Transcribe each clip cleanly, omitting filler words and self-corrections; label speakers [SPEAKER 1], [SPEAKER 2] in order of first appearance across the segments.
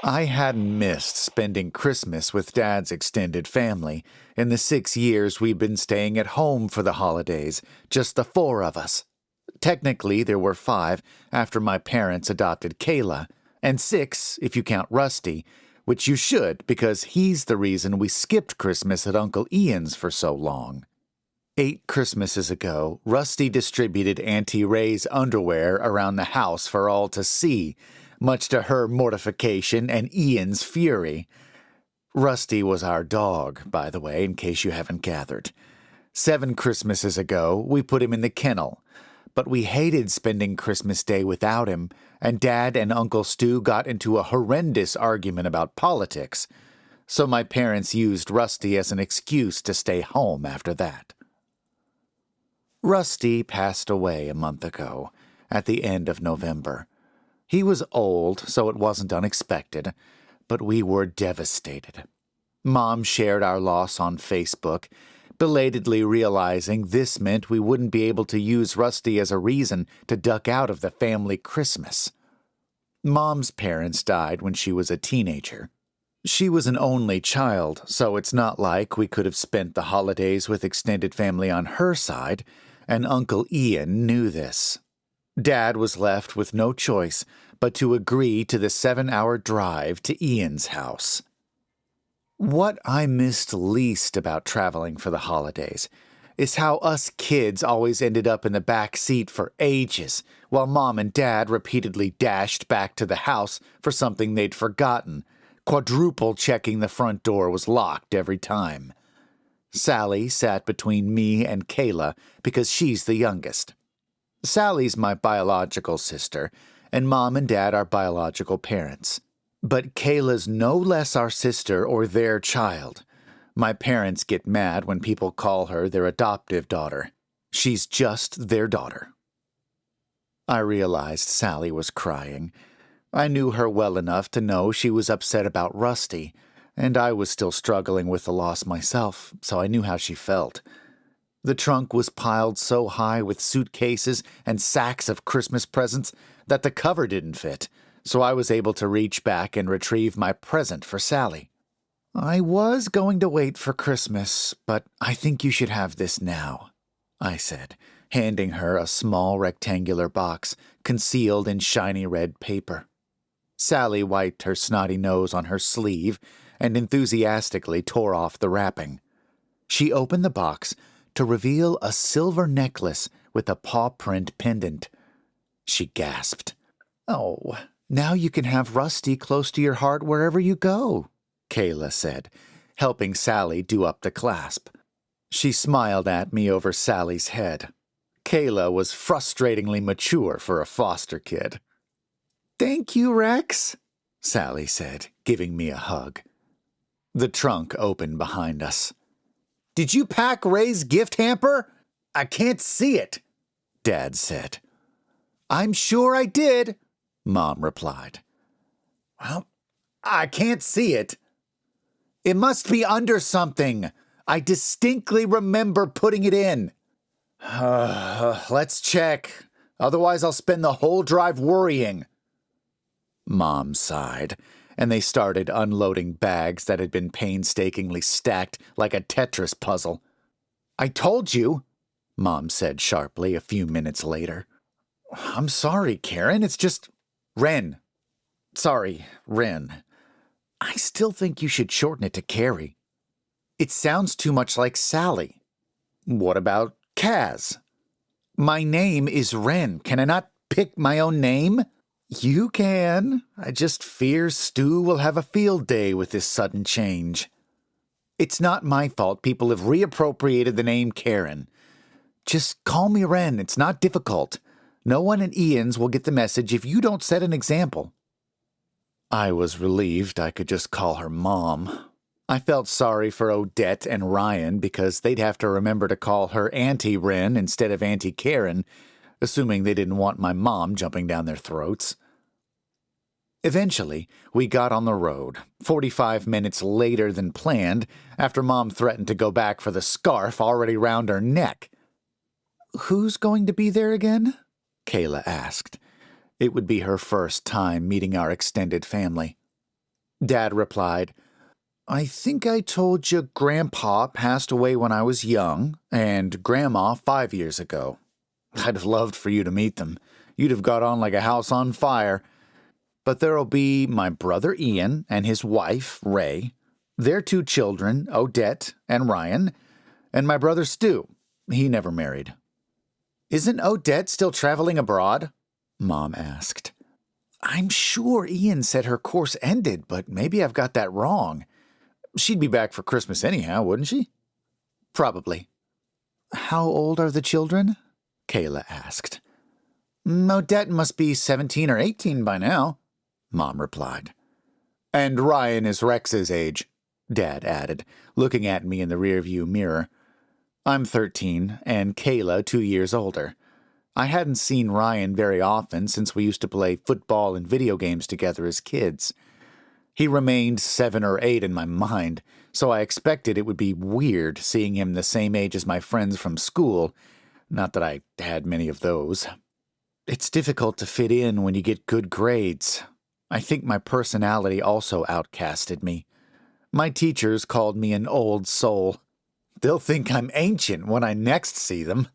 [SPEAKER 1] I hadn't missed spending Christmas with Dad's extended family in the 6 years we'd been staying at home for the holidays, just the four of us. Technically, there were five after my parents adopted Kayla, and six if you count Rusty, which you should because he's the reason we skipped Christmas at Uncle Ian's for so long. 8 Christmases ago, Rusty distributed Auntie Ray's underwear around the house for all to see, much to her mortification and Ian's fury. Rusty was our dog, by the way, in case you haven't gathered. 7 Christmases ago, we put him in the kennel, but we hated spending Christmas Day without him, and Dad and Uncle Stu got into a horrendous argument about politics, so my parents used Rusty as an excuse to stay home after that. Rusty passed away a month ago, at the end of November. He was old, so it wasn't unexpected, but we were devastated. Mom shared our loss on Facebook, belatedly realizing this meant we wouldn't be able to use Rusty as a reason to duck out of the family Christmas. Mom's parents died when she was a teenager. She was an only child, so it's not like we could have spent the holidays with extended family on her side, and Uncle Ian knew this. Dad was left with no choice but to agree to the 7-hour drive to Ian's house. What I missed least about traveling for the holidays is how us kids always ended up in the back seat for ages, while Mom and Dad repeatedly dashed back to the house for something they'd forgotten, quadruple checking the front door was locked every time. Sally sat between me and Kayla because she's the youngest. Sally's my biological sister, and Mom and Dad are biological parents. But Kayla's no less our sister or their child. My parents get mad when people call her their adoptive daughter. She's just their daughter. I realized Sally was crying. I knew her well enough to know she was upset about Rusty, and I was still struggling with the loss myself, so I knew how she felt. The trunk was piled so high with suitcases and sacks of Christmas presents that the cover didn't fit, so I was able to reach back and retrieve my present for Sally. I was going to wait for Christmas, but I think you should have this now, I said, handing her a small rectangular box concealed in shiny red paper. Sally wiped her snotty nose on her sleeve and enthusiastically tore off the wrapping. She opened the box to reveal a silver necklace with a paw print pendant. She gasped. "Oh, now you can have Rusty close to your heart wherever you go," Kayla said, helping Sally do up the clasp. She smiled at me over Sally's head. Kayla was frustratingly mature for a foster kid. "Thank you, Rex," Sally said, giving me a hug. The trunk opened behind us. "Did you pack Ray's gift hamper? I can't see it," Dad said. "I'm sure I did," Mom replied. "Well, I can't see it. It must be under something. I distinctly remember putting it in." Let's check. Otherwise, I'll spend the whole drive worrying." Mom sighed, and they started unloading bags that had been painstakingly stacked like a Tetris puzzle. "I told you," Mom said sharply a few minutes later. "I'm sorry, Karen. It's just Ren. Sorry, Ren. I still think you should shorten it to Carrie. It sounds too much like Sally. What about Kaz? My name is Ren. Can I not pick my own name?" "You can. I just fear Stu will have a field day with this sudden change." "It's not my fault people have reappropriated the name Karen. Just call me Ren. It's not difficult. No one at Ian's will get the message if you don't set an example." I was relieved I could just call her Mom. I felt sorry for Odette and Ryan because they'd have to remember to call her Auntie Ren instead of Auntie Karen, assuming they didn't want my mom jumping down their throats. Eventually, we got on the road, 45 minutes later than planned, after Mom threatened to go back for the scarf already round her neck. "Who's going to be there again?" Kayla asked. It would be her first time meeting our extended family. Dad replied, I think I told you Grandpa passed away when I was young, and Grandma 5 years ago. I'd have loved for you to meet them. You'd have got on like a house on fire. But there'll be my brother Ian and his wife, Ray, their 2 children, Odette and Ryan, and my brother Stu. He never married. Isn't Odette still traveling abroad? Mom asked. I'm sure Ian said her course ended, but maybe I've got that wrong. She'd be back for Christmas anyhow, wouldn't she? Probably. How old are the children? Kayla asked. Odette must be 17 or 18 by now, Mom replied. And Ryan is Rex's age, Dad added, looking at me in the rearview mirror. I'm 13, and Kayla 2 years older. I hadn't seen Ryan very often since we used to play football and video games together as kids. He remained 7 or 8 in my mind, so I expected it would be weird seeing him the same age as my friends from school, not that I had many of those. It's difficult to fit in when you get good grades. I think my personality also outcasted me. My teachers called me an old soul. They'll think I'm ancient when I next see them.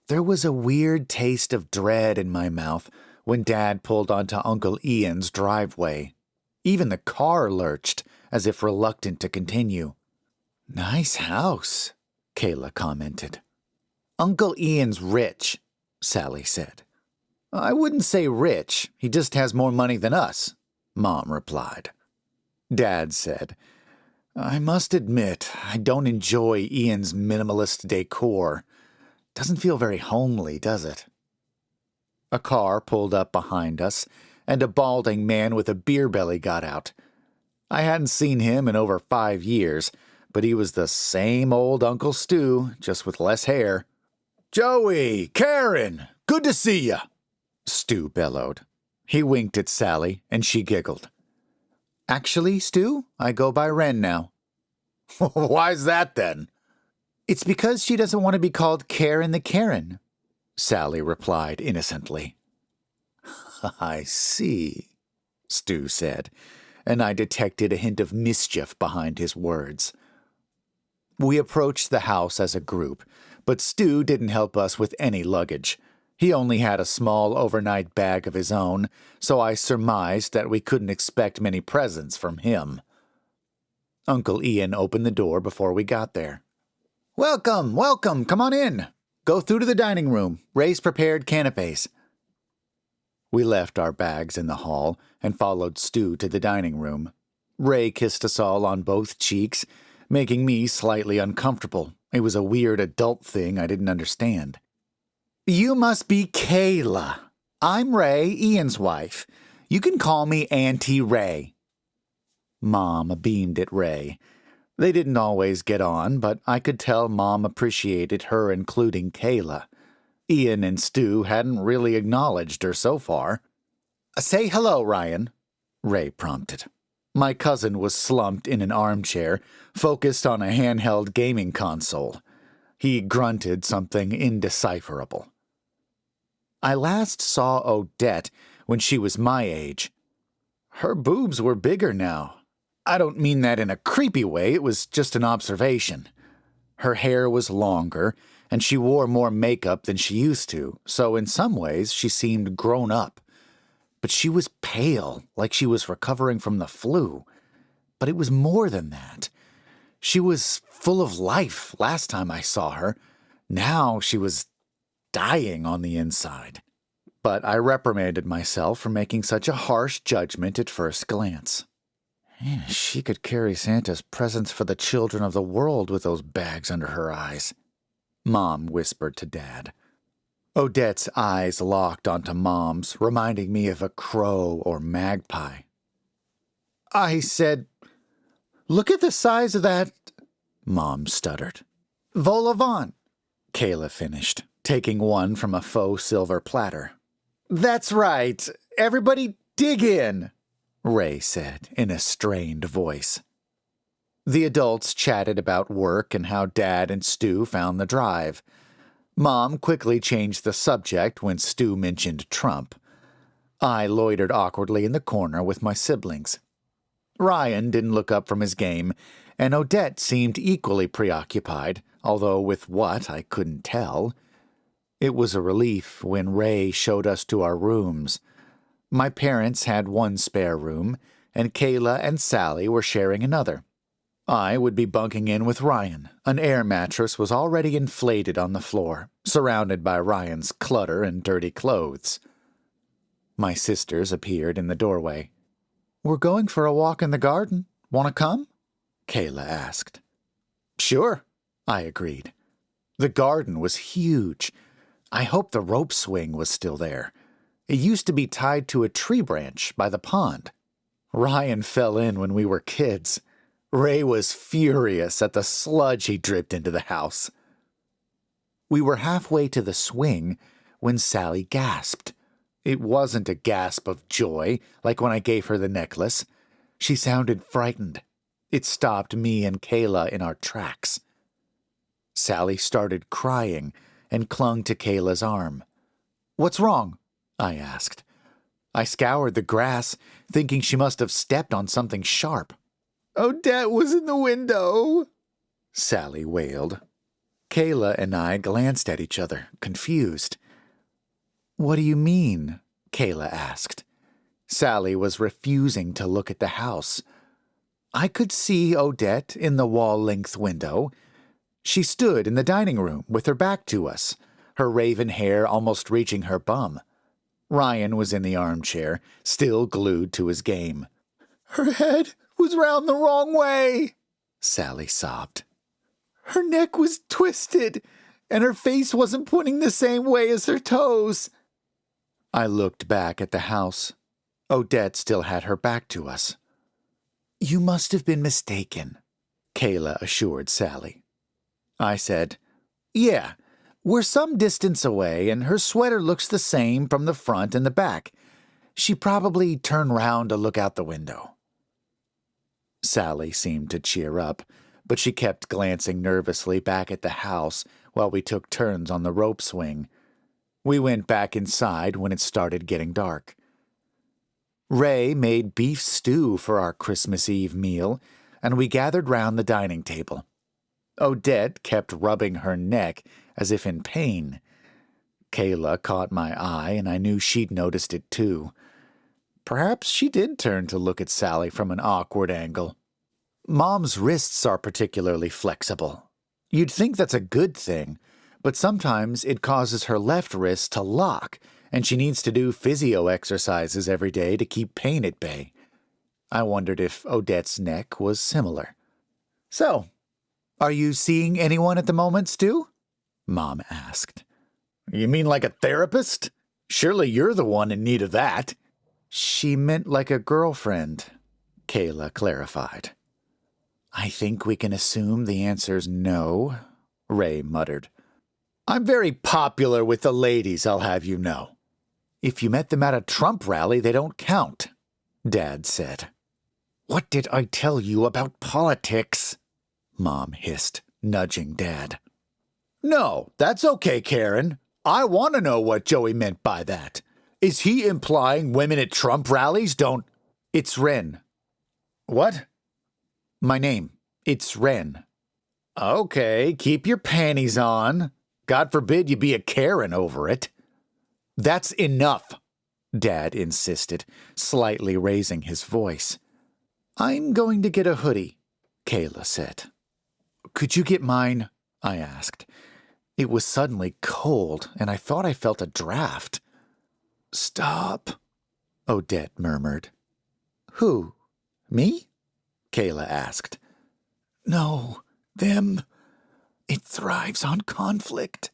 [SPEAKER 1] There was a weird taste of dread in my mouth when Dad pulled onto Uncle Ian's driveway. Even the car lurched, as if reluctant to continue. Nice house, Kayla commented. Uncle Ian's rich, Sally said. I wouldn't say rich, he just has more money than us, Mom replied. Dad said, I must admit, I don't enjoy Ian's minimalist decor. Doesn't feel very homely, does it? A car pulled up behind us, and a balding man with a beer belly got out. I hadn't seen him in over 5 years, but he was the same old Uncle Stu, just with less hair. Joey, Karen, good to see ya, Stu bellowed. He winked at Sally, and she giggled. Actually, Stu, I go by Wren now. Why's that, then? It's because she doesn't want to be called Karen the Karen, Sally replied innocently. I see, Stu said, and I detected a hint of mischief behind his words. We approached the house as a group, but Stu didn't help us with any luggage. He only had a small overnight bag of his own, so I surmised that we couldn't expect many presents from him. Uncle Ian opened the door before we got there. Welcome, welcome, come on in. Go through to the dining room. Ray's prepared canapes. We left our bags in the hall and followed Stu to the dining room. Ray kissed us all on both cheeks, making me slightly uncomfortable. It was a weird adult thing I didn't understand. You must be Kayla. I'm Ray, Ian's wife. You can call me Auntie Ray. Mom beamed at Ray. They didn't always get on, but I could tell Mom appreciated her including Kayla. Ian and Stu hadn't really acknowledged her so far. Say hello, Ryan, Ray prompted. My cousin was slumped in an armchair, focused on a handheld gaming console. He grunted something indecipherable. I last saw Odette when she was my age. Her boobs were bigger now. I don't mean that in a creepy way, it was just an observation. Her hair was longer, and she wore more makeup than she used to, so in some ways she seemed grown up. But she was pale, like she was recovering from the flu. But it was more than that. She was full of life last time I saw her. Now she was dying on the inside. But I reprimanded myself for making such a harsh judgment at first glance. She could carry Santa's presents for the children of the world with those bags under her eyes, Mom whispered to Dad. Odette's eyes locked onto Mom's, reminding me of a crow or magpie. I said, Look at the size of that, Mom stuttered. Vol au vent, Kayla finished, taking one from a faux silver platter. That's right. Everybody dig in, Ray said in a strained voice. The adults chatted about work and how Dad and Stu found the drive. Mom quickly changed the subject when Stu mentioned Trump. I loitered awkwardly in the corner with my siblings. Ryan didn't look up from his game, and Odette seemed equally preoccupied, although with what I couldn't tell. It was a relief when Ray showed us to our rooms. My parents had one spare room, and Kayla and Sally were sharing another. I would be bunking in with Ryan. An air mattress was already inflated on the floor, surrounded by Ryan's clutter and dirty clothes. My sisters appeared in the doorway. "We're going for a walk in the garden. Want to come?" Kayla asked. "Sure," I agreed. The garden was huge. I hoped the rope swing was still there. It used to be tied to a tree branch by the pond. Ryan fell in when we were kids. Ray was furious at the sludge he dripped into the house. We were halfway to the swing when Sally gasped. It wasn't a gasp of joy like when I gave her the necklace. She sounded frightened. It stopped me and Kayla in our tracks. Sally started crying and clung to Kayla's arm. "What's wrong?" I asked. I scoured the grass, thinking she must have stepped on something sharp. "Odette was in the window," Sally wailed. Kayla and I glanced at each other, confused. "What do you mean?" Kayla asked. Sally was refusing to look at the house. I could see Odette in the wall-length window. She stood in the dining room with her back to us, her raven hair almost reaching her bum. Ryan was in the armchair, still glued to his game. "Her head was round the wrong way," Sally sobbed. "Her neck was twisted, and her face wasn't pointing the same way as her toes." I looked back at the house. Odette still had her back to us. "You must have been mistaken," Kayla assured Sally. I said, "Yeah, we're some distance away, and her sweater looks the same from the front and the back. She probably turned round to look out the window." Sally seemed to cheer up, but she kept glancing nervously back at the house while we took turns on the rope swing. We went back inside when it started getting dark. Ray made beef stew for our Christmas Eve meal, and we gathered round the dining table. Odette kept rubbing her neck as if in pain. Kayla caught my eye, and I knew she'd noticed it too. Perhaps she did turn to look at Sally from an awkward angle. Mom's wrists are particularly flexible. You'd think that's a good thing, but sometimes it causes her left wrist to lock, and she needs to do physio exercises every day to keep pain at bay. I wondered if Odette's neck was similar. "So, are you seeing anyone at the moment, Stu?" Mom asked. "You mean like a therapist? Surely you're the one in need of that." "She meant like a girlfriend," Kayla clarified. "I think we can assume the answer's no," Ray muttered. "I'm very popular with the ladies, I'll have you know." "If you met them at a Trump rally, they don't count," Dad said. "What did I tell you about politics?" Mom hissed, nudging Dad. "No, that's okay, Karen. I want to know what Joey meant by that. Is he implying women at Trump rallies don't—" "It's Ren." "What?" "My name. It's Ren." "Okay, keep your panties on. God forbid you be a Karen over it." "That's enough," Dad insisted, slightly raising his voice. "I'm going to get a hoodie," Kayla said. "Could you get mine?" I asked. It was suddenly cold, and I thought I felt a draft. "Stop," Odette murmured. "Who? Me?" Kayla asked. "No, them. It thrives on conflict."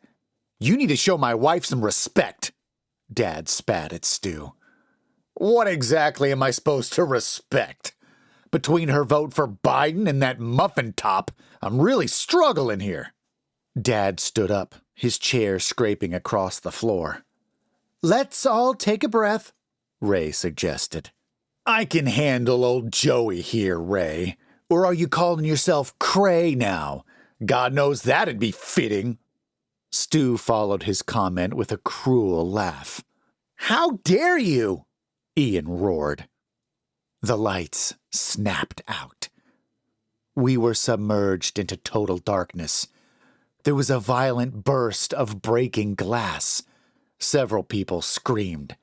[SPEAKER 1] "You need to show my wife some respect," Dad spat at Stu. "What exactly am I supposed to respect? Between her vote for Biden and that muffin top, I'm really struggling here." Dad stood up, his chair scraping across the floor. "Let's all take a breath," Ray suggested. "I can handle old Joey here, Ray. Or are you calling yourself Cray now? God knows that'd be fitting." Stu followed his comment with a cruel laugh. "How dare you?" Ian roared. The lights snapped out. We were submerged into total darkness. There was a violent burst of breaking glass. Several people screamed.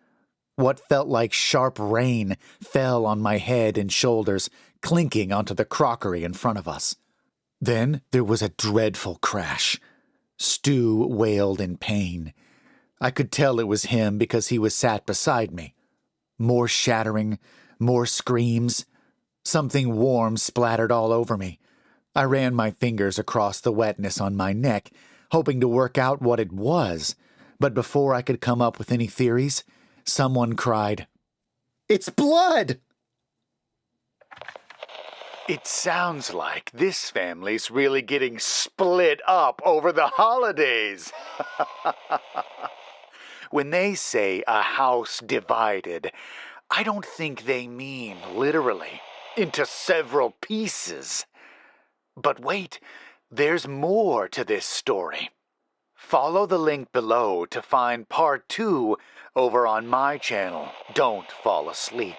[SPEAKER 1] What felt like sharp rain fell on my head and shoulders, clinking onto the crockery in front of us. Then there was a dreadful crash. Stu wailed in pain. I could tell it was him because he was sat beside me. More shattering, more screams. Something warm splattered all over me. I ran my fingers across the wetness on my neck, hoping to work out what it was, but before I could come up with any theories, someone cried, "It's blood!" It sounds like this family's really getting split up over the holidays. When they say a house divided, I don't think they mean literally into several pieces. But wait, there's more to this story. Follow the link below to find part 2 over on my channel, Don't Fall Asleep.